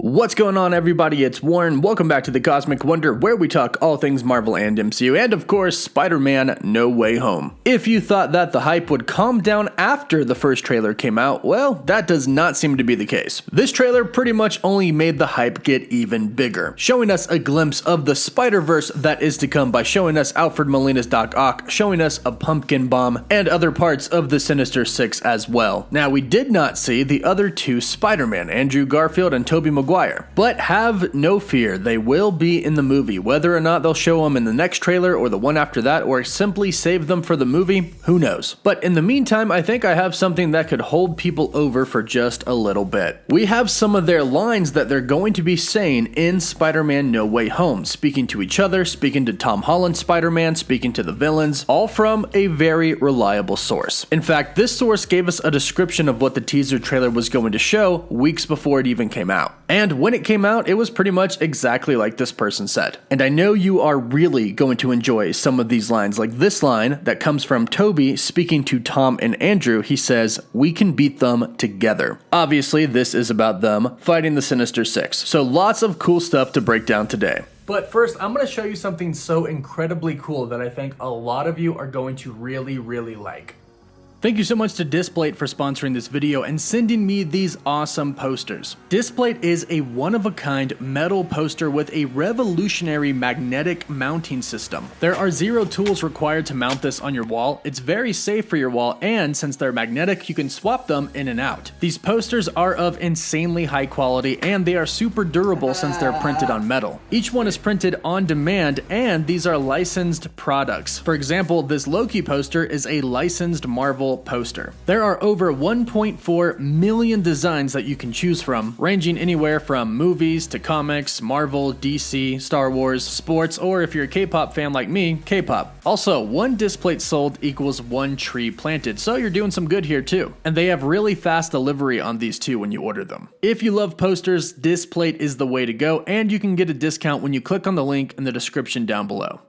What's going on, everybody? It's Warren. Welcome back to the Cosmic Wonder, where we talk all things Marvel and MCU, and of course, Spider-Man No Way Home. If you thought that the hype would calm down after the first trailer came out, well, that does not seem to be the case. This trailer pretty much only made the hype get even bigger, showing us a glimpse of the Spider-Verse that is to come by showing us Alfred Molina's Doc Ock, showing us a pumpkin bomb, and other parts of the Sinister Six as well. Now, we did not see the other two Spider-Man, Andrew Garfield and Tobey Maguire. But have no fear, they will be in the movie. Whether or not they'll show them in the next trailer or the one after that, or simply save them for the movie, who knows. But in the meantime, I think I have something that could hold people over for just a little bit. We have some of their lines that they're going to be saying in Spider-Man No Way Home, speaking to each other, speaking to Tom Holland's Spider-Man, speaking to the villains, all from a very reliable source. In fact, this source gave us a description of what the teaser trailer was going to show weeks before it even came out. And when it came out, it was pretty much exactly like this person said. And I know you are really going to enjoy some of these lines, like this line that comes from Tobey speaking to Tom and Andrew. He says, "We can beat them together." Obviously, this is about them fighting the Sinister Six. So lots of cool stuff to break down today. But first, I'm going to show you something so incredibly cool that I think a lot of you are going to really like. Thank you so much to Displate for sponsoring this video and sending me these awesome posters. Displate is a one-of-a-kind metal poster with a revolutionary magnetic mounting system. There are 0 tools required to mount this on your wall. It's very safe for your wall, and since they're magnetic, you can swap them in and out. These posters are of insanely high quality, and they are super durable since they're printed on metal. Each one is printed on demand, and these are licensed products. For example, this Loki poster is a licensed Marvel poster. There are over 1.4 million designs that you can choose from, ranging anywhere from movies to comics, Marvel, DC, Star Wars, sports, or if you're a K-pop fan like me, K-pop. Also, 1 Displate sold equals 1 tree planted, so you're doing some good here too. And they have really fast delivery on these too when you order them. If you love posters, Displate is the way to go, and you can get a discount when you click on the link in the description down below.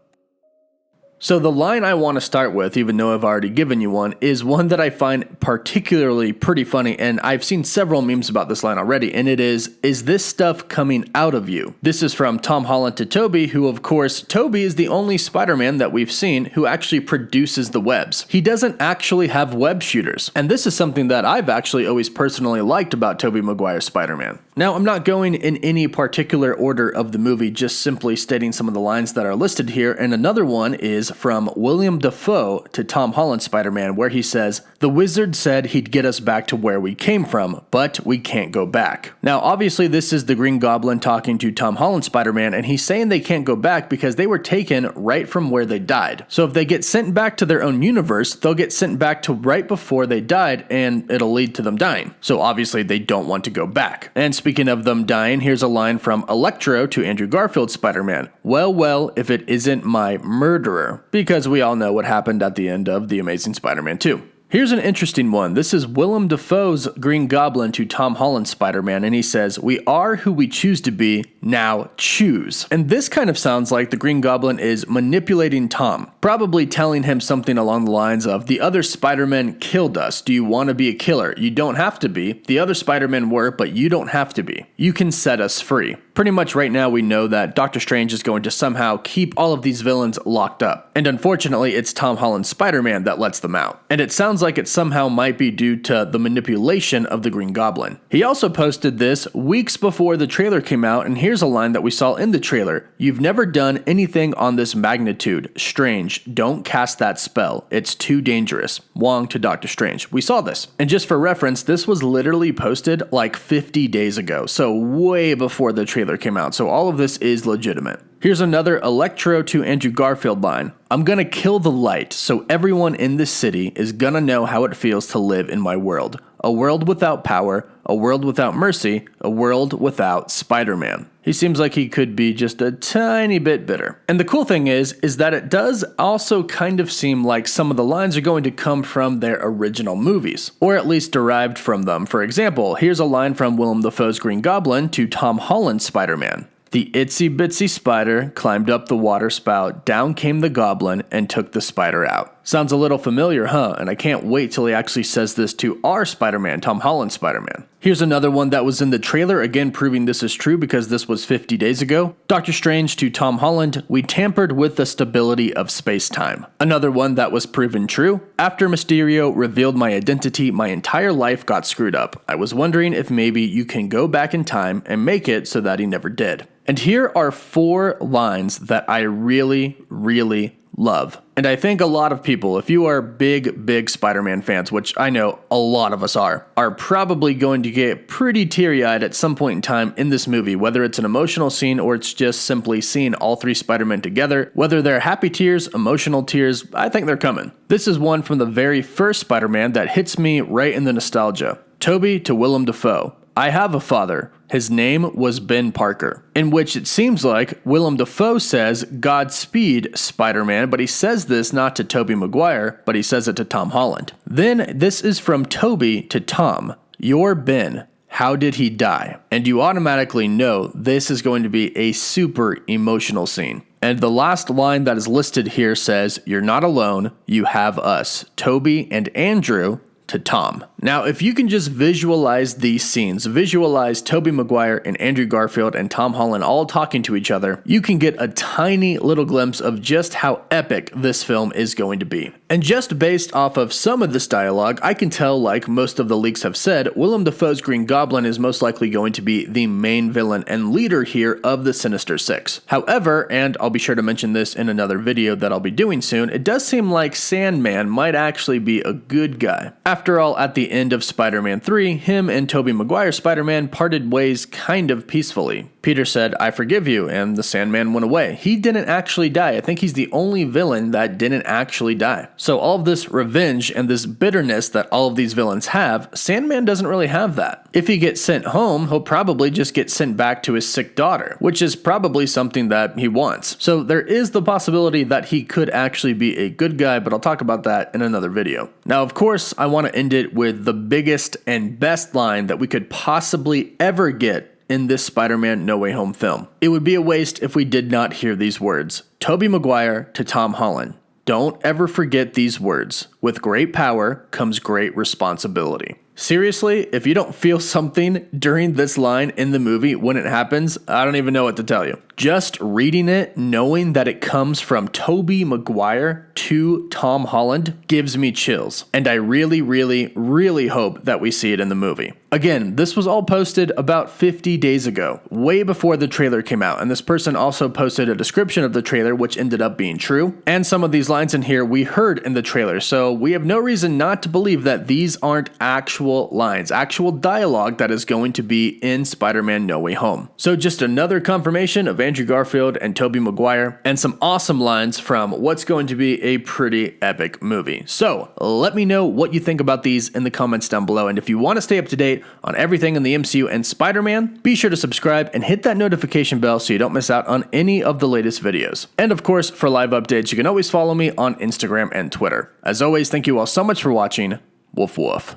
So the line I want to start with, even though I've already given you one, is one that I find particularly pretty funny, and I've seen several memes about this line already, and it is this stuff coming out of you? This is from Tom Holland to Tobey, who of course, Tobey is the only Spider-Man that we've seen who actually produces the webs. He doesn't actually have web shooters, and this is something that I've actually always personally liked about Tobey Maguire's Spider-Man. Now, I'm not going in any particular order of the movie, just simply stating some of the lines that are listed here, and another one is from William Dafoe to Tom Holland's Spider-Man, where he says, "The wizard said he'd get us back to where we came from, but we can't go back." Now, obviously, this is the Green Goblin talking to Tom Holland's Spider-Man, and he's saying they can't go back because they were taken right from where they died. So if they get sent back to their own universe, they'll get sent back to right before they died, and it'll lead to them dying. So obviously, they don't want to go back. And speaking of them dying, here's a line from Electro to Andrew Garfield's Spider-Man. Well, if it isn't my murderer." Because we all know what happened at the end of The Amazing Spider-Man 2. Here's an interesting one. This is Willem Dafoe's Green Goblin to Tom Holland's Spider-Man, and he says, "We are who we choose to be, now choose." And this kind of sounds like the Green Goblin is manipulating Tom, probably telling him something along the lines of, "The other Spider-Men killed us. Do you want to be a killer? You don't have to be. The other Spider-Men were, but you don't have to be. You can set us free." Pretty much right now we know that Doctor Strange is going to somehow keep all of these villains locked up. And unfortunately, it's Tom Holland's Spider-Man that lets them out. And it sounds like it somehow might be due to the manipulation of the Green Goblin. He also posted this weeks before the trailer came out, and here's a line that we saw in the trailer. "You've never done anything on this magnitude. Strange, don't cast that spell. It's too dangerous." Wong to Doctor Strange. We saw this. And just for reference, this was literally posted like 50 days ago, so way before the trailer came out, so all of this is legitimate. Here's another Electro to Andrew Garfield line. "I'm gonna kill the light, so everyone in this city is gonna know how it feels to live in my world. A world without power, a world without mercy, a world without Spider-Man." He seems like he could be just a tiny bit bitter. And the cool thing is that it does also kind of seem like some of the lines are going to come from their original movies, or at least derived from them. For example, here's a line from Willem Dafoe's Green Goblin to Tom Holland's Spider-Man. "The itsy bitsy spider climbed up the water spout, down came the goblin and took the spider out." Sounds a little familiar, huh? And I can't wait till he actually says this to our Spider-Man, Tom Holland's Spider-Man. Here's another one that was in the trailer, again proving this is true because this was 50 days ago. Doctor Strange to Tom Holland, we tampered with the stability of space-time. Another one that was proven true. After Mysterio revealed my identity, my entire life got screwed up. I was wondering if maybe you can go back in time and make it so that he never did. And here are 4 lines that I really love. And I think a lot of people, if you are big Spider-Man fans, which I know a lot of us are probably going to get pretty teary-eyed at some point in time in this movie, whether it's an emotional scene or it's just simply seeing all 3 Spider-Men together. Whether they're happy tears, emotional tears, I think they're coming. This is one from the very first Spider-Man that hits me right in the nostalgia. Tobey to Willem Dafoe. I have a father. His name was Ben Parker, in which it seems like Willem Dafoe says, Godspeed, Spider-Man, but he says this not to Tobey Maguire, but he says it to Tom Holland. Then this is from Tobey to Tom. You're Ben. How did he die? And you automatically know this is going to be a super emotional scene. And the last line that is listed here says, you're not alone, you have us, Tobey and Andrew, to Tom. Now, if you can just visualize these scenes, visualize Tobey Maguire and Andrew Garfield and Tom Holland all talking to each other, you can get a tiny little glimpse of just how epic this film is going to be. And just based off of some of this dialogue, I can tell, like most of the leaks have said, Willem Dafoe's Green Goblin is most likely going to be the main villain and leader here of the Sinister Six. However, and I'll be sure to mention this in another video that I'll be doing soon, it does seem like Sandman might actually be a good guy. After all, at the end of Spider-Man 3, him and Tobey Maguire's Spider-Man parted ways kind of peacefully. Peter said, I forgive you, and the Sandman went away. He didn't actually die. I think he's the only villain that didn't actually die. So all of this revenge and this bitterness that all of these villains have, Sandman doesn't really have that. If he gets sent home, he'll probably just get sent back to his sick daughter, which is probably something that he wants. So there is the possibility that he could actually be a good guy, but I'll talk about that in another video. Now, of course, I want to end it with the biggest and best line that we could possibly ever get in this Spider-Man No Way Home film. It would be a waste if we did not hear these words. Tobey Maguire to Tom Holland. Don't ever forget these words. With great power comes great responsibility. Seriously, if you don't feel something during this line in the movie when it happens, I don't even know what to tell you. Just reading it, knowing that it comes from Tobey Maguire to Tom Holland gives me chills. And I really hope that we see it in the movie. Again, this was all posted about 50 days ago, way before the trailer came out. And this person also posted a description of the trailer, which ended up being true. And some of these lines in here we heard in the trailer. So we have no reason not to believe that these aren't actual lines, actual dialogue that is going to be in Spider-Man No Way Home. So just another confirmation of Andrew Garfield and Tobey Maguire, and some awesome lines from what's going to be a pretty epic movie. So let me know what you think about these in the comments down below, and if you want to stay up to date on everything in the MCU and Spider-Man, be sure to subscribe and hit that notification bell so you don't miss out on any of the latest videos. And of course, for live updates, you can always follow me on Instagram and Twitter. As always, thank you all so much for watching. Woof woof.